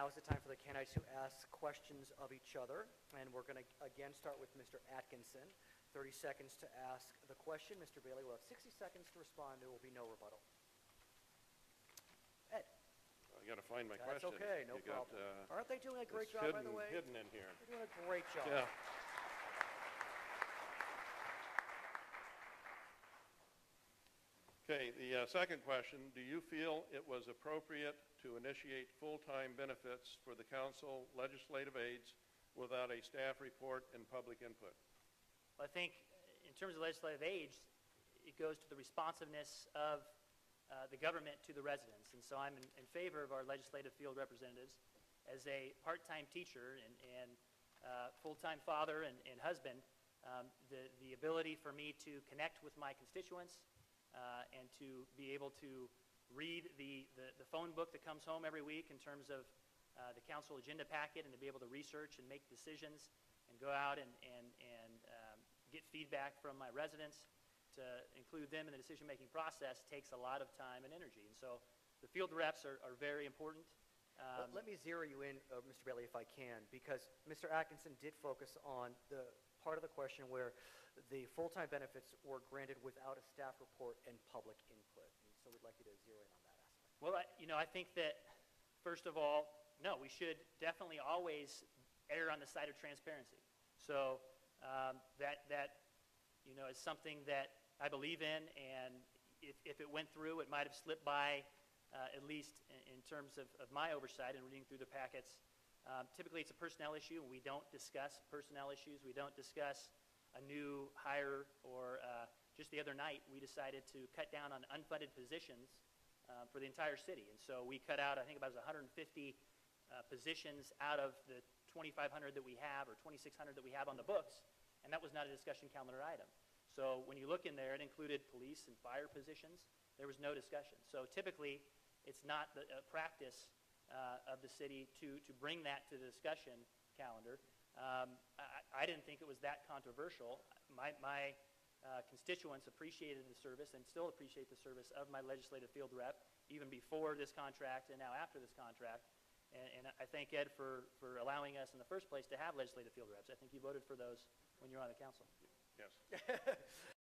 now is the time for the candidates to ask questions of each other, and we're going to again start with Mr. Adkison. 30 seconds to ask the question. Mr. Bailey will have 60 seconds to respond. There will be no rebuttal. Ed. I got to find my That's question. okay, no problem. Aren't they doing a great job, by the way? Hidden in here. They're doing a great job. Yeah. Okay, the second question, do you feel it was appropriate to initiate full-time benefits for the council legislative aides without a staff report and public input? Well, I think in terms of legislative aides, it goes to the responsiveness of the government to the residents. And so I'm in favor of our legislative field representatives. As a part-time teacher and full-time father and husband, the ability for me to connect with my constituents and to be able to read the phone book that comes home every week in terms of the council agenda packet, and to be able to research and make decisions and go out and get feedback from my residents to include them in the decision-making process takes a lot of time and energy. And so the field reps are very important. Let me zero you in, Mr. Bailey, if I can, because Mr. Atkinson did focus on the part of the question where the full-time benefits were granted without a staff report and public input. And so we'd like you to zero in on that aspect. Well, I think that, first of all, no, we should definitely always err on the side of transparency. So that is something that I believe in, and if it went through, it might have slipped by, at least in terms of my oversight and reading through the packets. Typically, it's a personnel issue, and we don't discuss personnel issues. We don't discuss a new hire, or just the other night, we decided to cut down on unfunded positions for the entire city. And so we cut out, I think about 150 positions out of the 2,500 that we have, or 2,600 that we have on the books, and that was not a discussion calendar item. So when you look in there, it included police and fire positions. There was no discussion. So typically, it's not the practice of the city to bring that to the discussion calendar. I didn't think it was that controversial. My constituents appreciated the service and still appreciate the service of my legislative field rep, even before this contract and now after this contract. And I thank Ed for allowing us in the first place to have legislative field reps. I think you voted for those when you were on the council. Yes.